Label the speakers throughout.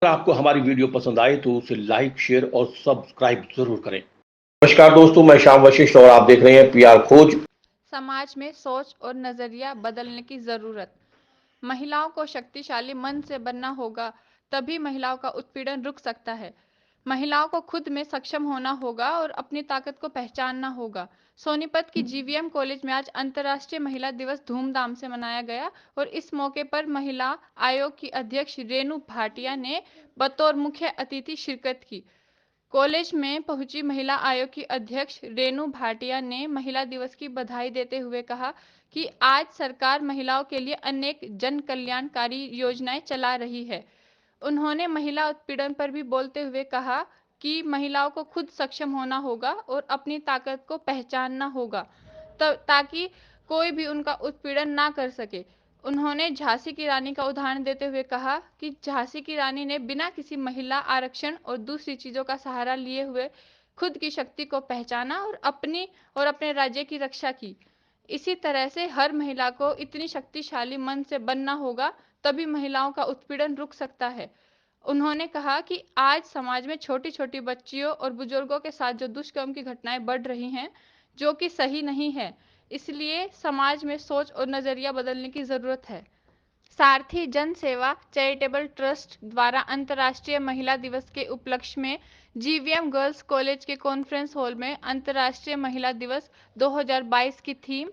Speaker 1: अगर आपको हमारी वीडियो पसंद आए तो उसे लाइक, शेयर और सब्सक्राइब जरूर करें। नमस्कार दोस्तों, मैं श्याम वशिष्ठ और आप देख रहे हैं पीआर खोज।
Speaker 2: समाज में सोच और नजरिया बदलने की जरूरत। महिलाओं को शक्तिशाली मन से बनना होगा, तभी महिलाओं का उत्पीड़न रुक सकता है। महिलाओं को खुद में सक्षम होना होगा और अपनी ताकत को पहचानना होगा। सोनीपत की जीवीएम कॉलेज में आज अंतर्राष्ट्रीय महिला दिवस धूमधाम से मनाया गया और इस मौके पर महिला आयोग की अध्यक्ष रेणु भाटिया ने बतौर मुख्य अतिथि शिरकत की। कॉलेज में पहुंची महिला आयोग की अध्यक्ष रेणु भाटिया ने महिला दिवस की बधाई देते हुए कहा कि आज सरकार महिलाओं के लिए अनेक जन कल्याणकारी योजनाएं चला रही है। उन्होंने महिला उत्पीड़न पर भी बोलते हुए कहा कि महिलाओं को खुद सक्षम होना होगा और अपनी ताकत को पहचानना होगा ताकि कोई भी उनका उत्पीड़न ना कर सके। उन्होंने झांसी की रानी का उदाहरण देते हुए कहा कि झांसी की रानी ने बिना किसी महिला आरक्षण और दूसरी चीजों का सहारा लिए हुए खुद की शक्ति को पहचाना और अपने राज्य की रक्षा की। इसी तरह से हर महिला को इतनी शक्तिशाली मन से बनना होगा, तभी महिलाओं का उत्पीड़न रुक सकता है। उन्होंने कहा कि आज समाज में छोटी छोटी बच्चियों और बुजुर्गों के साथ जो दुष्कर्म की घटनाएं बढ़ रही हैं, जो कि सही नहीं है, इसलिए समाज में सोच और नजरिया बदलने की जरूरत है। सारथी जन सेवा चैरिटेबल ट्रस्ट द्वारा अंतर्राष्ट्रीय महिला दिवस के उपलक्ष्य में जीवीएम गर्ल्स कॉलेज के कॉन्फ्रेंस हॉल में अंतर्राष्ट्रीय महिला दिवस 2022 की theme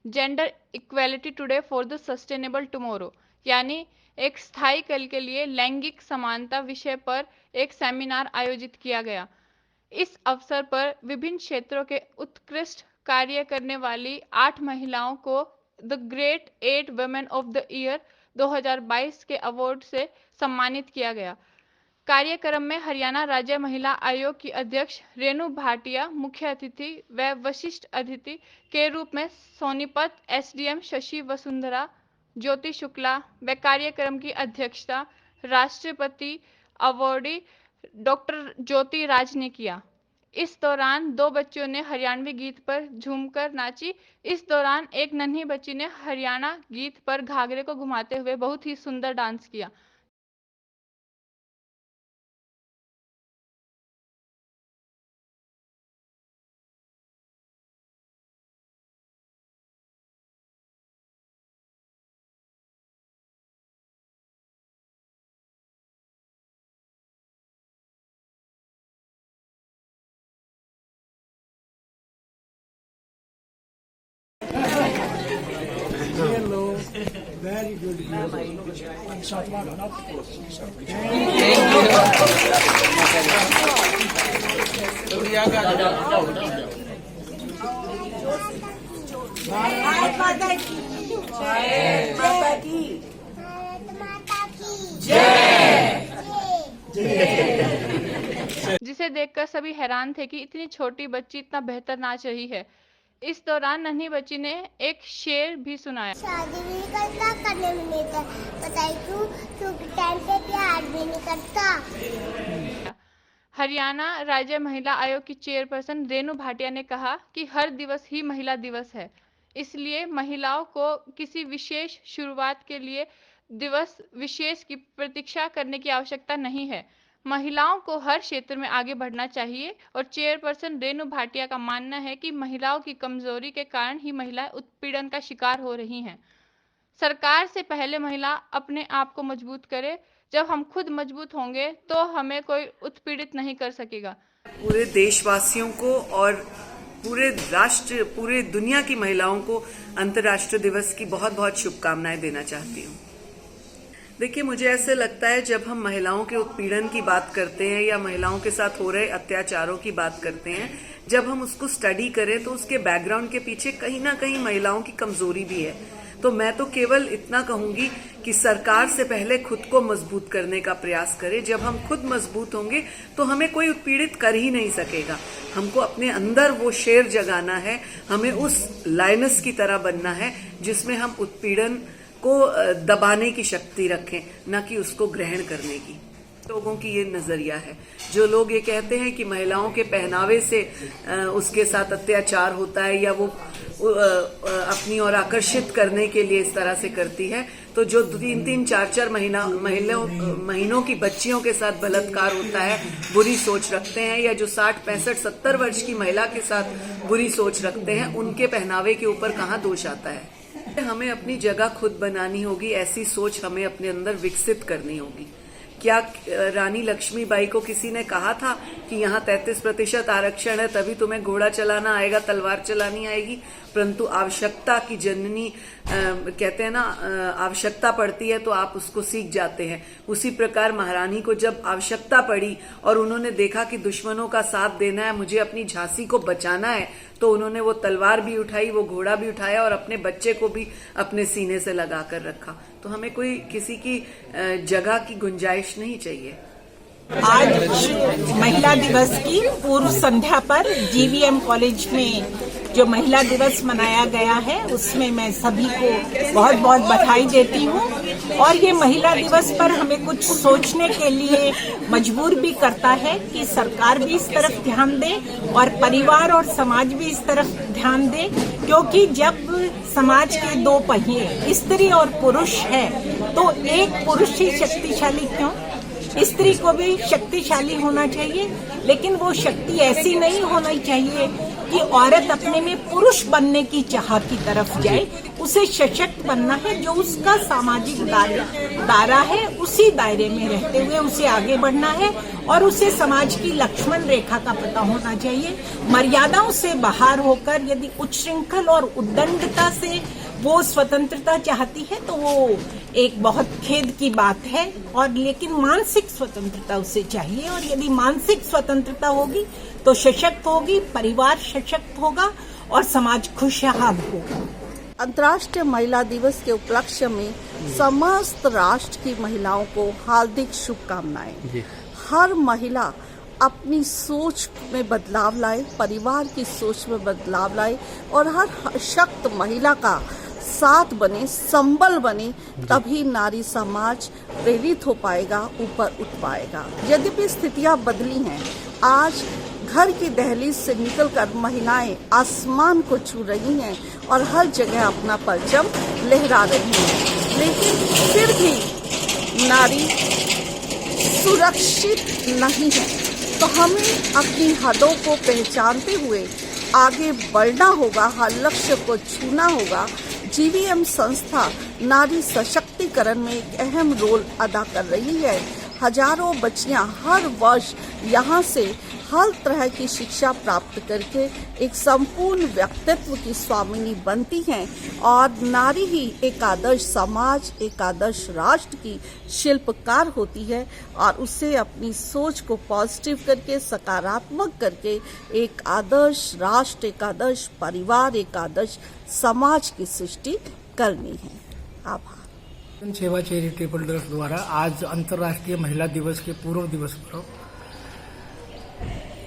Speaker 2: gender equality today for the sustainable tomorrow, यानी एक स्थायी कल के लिए लैंगिक समानता विषय पर एक सेमिनार आयोजित किया गया। इस अवसर पर विभिन्न क्षेत्रों के उत्कृष्ट कार्य करने वाली 8 महिलाओं को the great 8 women of the year 2022 के अवार्ड से सम्मानित किया गया। कार्यक्रम में हरियाणा राज्य महिला आयोग की अध्यक्ष रेणु भाटिया मुख्य अतिथि व वरिष्ठ अतिथि के रूप में सोनीपत एसडीएम शशि वसुंधरा ज्योति शुक्ला व कार्यक्रम की अध्यक्षता राष्ट्रपति अवार्डी डॉक्टर ज्योति राज ने किया। इस दौरान 2 बच्चियों ने हरियाणवी गीत पर झूमकर नाची। इस दौरान एक नन्ही बच्ची ने हरियाणा गीत पर घाघरे को घुमाते हुए बहुत ही सुंदर डांस किया।
Speaker 3: Hello, very good
Speaker 2: जिसे देखकर सभी हैरान थे कि इतनी छोटी बच्ची इतना बेहतर नाच रही है। इस दौरान नन्ही बच्ची ने एक शेर भी सुनाया।
Speaker 4: शादी भी नहीं करता, करने भी नहीं देता, बताइए क्यों टाइम पे प्यार भी नहीं करता।
Speaker 2: हरियाणा राज्य महिला आयोग की चेयरपर्सन रेणु भाटिया ने कहा कि हर दिवस ही महिला दिवस है, इसलिए महिलाओं को किसी विशेष शुरुआत के लिए दिवस विशेष की प्रतीक्षा करने की आवश्यकता नहीं है। महिलाओं को हर क्षेत्र में आगे बढ़ना चाहिए और चेयरपर्सन रेणु भाटिया का मानना है कि महिलाओं की कमजोरी के कारण ही महिलाएं उत्पीड़न का शिकार हो रही हैं। सरकार से पहले महिला अपने आप को मजबूत करे। जब हम खुद मजबूत होंगे तो हमें कोई उत्पीड़ित नहीं कर सकेगा।
Speaker 5: पूरे देशवासियों को और पूरे राष्ट्र, पूरे दुनिया की महिलाओं को अंतर्राष्ट्रीय दिवस की बहुत बहुत शुभकामनाएं देना चाहती हूँ। देखिए, मुझे ऐसे लगता है जब हम महिलाओं के उत्पीड़न की बात करते हैं या महिलाओं के साथ हो रहे अत्याचारों की बात करते हैं, जब हम उसको स्टडी करें तो उसके बैकग्राउंड के पीछे कहीं ना कहीं महिलाओं की कमजोरी भी है। तो मैं तो केवल इतना कहूंगी कि सरकार से पहले खुद को मजबूत करने का प्रयास करे। जब हम खुद मजबूत होंगे तो हमें कोई उत्पीड़ित कर ही नहीं सकेगा। हमको अपने अंदर वो शेर जगाना है, हमें उस लायनस की तरह बनना है जिसमें हम उत्पीड़न को दबाने की शक्ति रखें, न कि उसको ग्रहण करने की। लोगों की ये नजरिया है। जो लोग ये कहते हैं कि महिलाओं के पहनावे से उसके साथ अत्याचार होता है या वो अपनी ओर आकर्षित करने के लिए इस तरह से करती है। तो जो 3-3, 4-4 महीनों की बच्चियों के साथ बलात्कार होता है, बुरी सोच रखते हैं, या जो 60, 65, 70 वर्ष की महिला के साथ बुरी सोच रखते हैं, उनके पहनावे के ऊपर कहाँ दोष आता है। हमें अपनी जगह खुद बनानी होगी, ऐसी सोच हमें अपने अंदर विकसित करनी होगी। क्या रानी लक्ष्मीबाई को किसी ने कहा था कि यहाँ 33% आरक्षण है तभी तुम्हें घोड़ा चलाना आएगा, तलवार चलानी आएगी? परंतु आवश्यकता की जननी कहते हैं ना, आवश्यकता पड़ती है तो आप उसको सीख जाते हैं। उसी प्रकार महारानी को जब आवश्यकता पड़ी और उन्होंने देखा कि दुश्मनों का साथ देना है, मुझे अपनी झांसी को बचाना है, तो उन्होंने वो तलवार भी उठाई, वो घोड़ा भी उठाया और अपने बच्चे को भी अपने सीने से लगा कर रखा। तो हमें कोई किसी की जगह की गुंजाइश नहीं चाहिए।
Speaker 6: आज महिला दिवस की पूर्व संध्या पर जीवीएम कॉलेज में जो महिला दिवस मनाया गया है, उसमें मैं सभी को बहुत बहुत बधाई देती हूँ। और ये महिला दिवस पर हमें कुछ सोचने के लिए मजबूर भी करता है कि सरकार भी इस तरफ ध्यान दे और परिवार और समाज भी इस तरफ ध्यान दे, क्योंकि जब समाज के दो पहिए स्त्री और पुरुष है तो एक पुरुष ही शक्तिशाली क्यों, स्त्री को भी शक्तिशाली होना चाहिए, लेकिन वो शक्ति ऐसी नहीं होनी चाहिए कि औरत अपने में पुरुष बनने की चाह की तरफ जाए। उसे सशक्त बनना है, जो उसका सामाजिक दायरा है उसी दायरे में रहते हुए उसे आगे बढ़ना है और उसे समाज की लक्ष्मण रेखा का पता होना चाहिए। मर्यादाओं से बाहर होकर यदि उच्छृंखल और उद्दंडता से वो स्वतंत्रता चाहती है तो वो एक बहुत खेद की बात है। और लेकिन मानसिक स्वतंत्रता उसे चाहिए, और यदि मानसिक स्वतंत्रता होगी तो सशक्त होगी, परिवार सशक्त होगा और समाज खुशहाल होगा।
Speaker 7: अंतर्राष्ट्रीय महिला दिवस के उपलक्ष्य में समस्त राष्ट्र की महिलाओं को हार्दिक शुभकामनाएं। हर महिला अपनी सोच में बदलाव लाए, परिवार की सोच में बदलाव लाए और हर शक्त महिला का साथ बने, संबल बने, तभी नारी समाज प्रेरित हो पाएगा, ऊपर उठ पाएगा। यद्यपि स्थितियां बदली हैं, आज घर की दहलीज से निकलकर महिलाएं आसमान को छू रही हैं और हर जगह अपना परचम लहरा रही हैं, लेकिन फिर भी नारी सुरक्षित नहीं है। तो हमें अपनी हदों को पहचानते हुए आगे बढ़ना होगा, हर लक्ष्य को छूना होगा। जीवीएम संस्था नारी सशक्तिकरण में एक अहम रोल अदा कर रही है। हजारों बच्चियां हर वर्ष यहाँ से हर तरह की शिक्षा प्राप्त करके एक संपूर्ण व्यक्तित्व की स्वामिनी बनती हैं और नारी ही एक आदर्श समाज, एक आदर्श राष्ट्र की शिल्पकार होती है और उससे अपनी सोच को पॉजिटिव करके, सकारात्मक करके एक आदर्श राष्ट्र, एक आदर्श परिवार, एक आदर्श समाज की सृष्टि करनी है। आभार।
Speaker 3: सेवा चैरिटेबल ट्रस्ट द्वारा आज अंतर्राष्ट्रीय महिला दिवस के पूर्व दिवस पर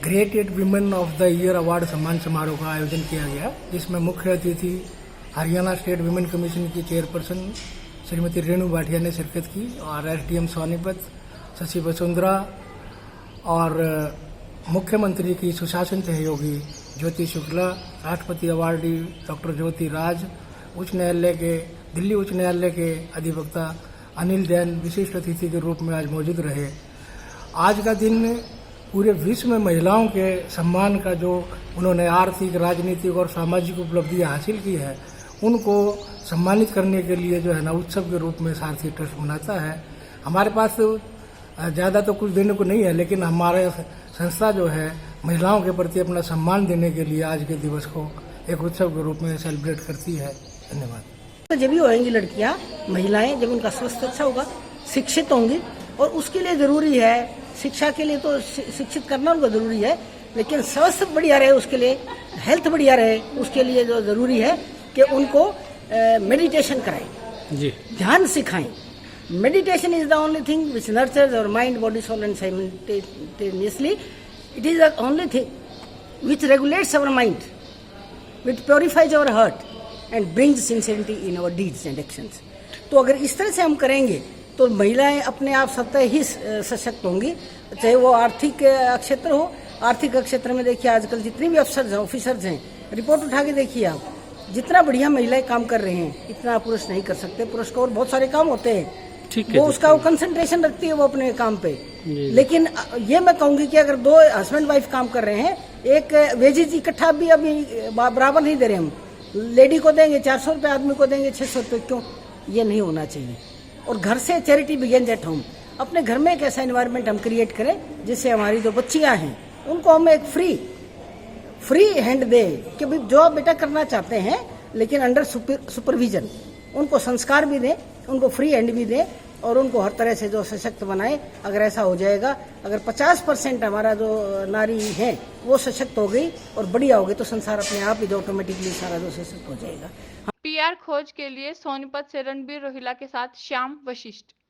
Speaker 3: ग्रेटेड women of the year award सम्मान समारोह का आयोजन किया गया, जिसमें मुख्य अतिथि हरियाणा स्टेट विमेन कमीशन की चेयरपर्सन श्रीमती रेणु भाटिया ने शिरकत की और एसडीएम सोनीपत शशि वसुंधरा और मुख्यमंत्री की सुशासन सहयोगी ज्योति शुक्ला, राष्ट्रपति अवार्डी डॉक्टर ज्योति राज, दिल्ली उच्च न्यायालय के अधिवक्ता अनिल जैन विशिष्ट अतिथि के रूप में आज मौजूद रहे। आज का दिन पूरे विश्व में महिलाओं के सम्मान का, जो उन्होंने आर्थिक, राजनीतिक और सामाजिक उपलब्धियां हासिल की है, उनको सम्मानित करने के लिए जो है ना उत्सव के रूप में सारथी ट्रस्ट मनाता है। हमारे पास ज़्यादा तो कुछ देने को नहीं है, लेकिन हमारे संस्था जो है महिलाओं के प्रति अपना सम्मान देने के लिए आज के दिवस को एक उत्सव के रूप में सेलिब्रेट करती है। धन्यवाद।
Speaker 8: तो जब भी होंगी लड़कियां, महिलाएं, जब उनका स्वास्थ्य अच्छा होगा, शिक्षित होंगी, और उसके लिए जरूरी है, शिक्षा के लिए तो शिक्षित करना उनको जरूरी है, लेकिन स्वास्थ्य बढ़िया रहे, उसके लिए हेल्थ बढ़िया रहे, उसके लिए जो जरूरी है कि उनको मेडिटेशन कराएं, जी, ध्यान सिखाएं। Meditation is the only thing which nurtures our mind, body, soul and simultaneously. It is the only thing which regulates our mind, which purifies our heart and brings sincerity in our deeds and actions. तो अगर इस तरह से हम करेंगे तो महिलाएं अपने आप स्वतः ही सशक्त होंगी, चाहे वो आर्थिक क्षेत्र हो। आर्थिक क्षेत्र में देखिए आजकल जितने भी अफसर हैं, ऑफिसर्स हैं, रिपोर्ट उठा के देखिए आप, जितना बढ़िया महिलाएं काम कर रहे हैं इतना पुरुष नहीं कर सकते। पुरुष को और बहुत सारे काम होते हैं,
Speaker 9: ठीक है,
Speaker 8: वो उसका वो कंसंट्रेशन रखती है वो अपने काम पे। लेकिन ये मैं कहूंगी कि अगर दो हस्बैंड वाइफ काम कर रहे हैं, एक वेजेज इकट्ठा भी अभी बराबर नहीं दे रहे हम, लेडी को देंगे 400 रुपये, आदमी को देंगे 600 रुपये, क्यों? ये नहीं होना चाहिए। और घर से चैरिटी बिगिंस एट होम। अपने घर में एक ऐसा एनवायरनमेंट हम क्रिएट करें जिससे हमारी जो बच्चियां हैं उनको हम एक फ्री हैंड दें कि भाई जो आप बेटा करना चाहते हैं, लेकिन अंडर सुपरविजन। उनको संस्कार भी दें, उनको फ्री हैंड भी दें और उनको हर तरह से जो सशक्त बनाए। अगर ऐसा हो जाएगा, अगर 50% हमारा जो नारी है वो सशक्त हो गई और बढ़िया हो गई, तो संसार अपने आप ही जो ऑटोमेटिकली सारा जो सशक्त हो जाएगा।
Speaker 2: पीआर खोज के लिए सोनीपत से रणबीर रोहिला के साथ श्याम वशिष्ठ।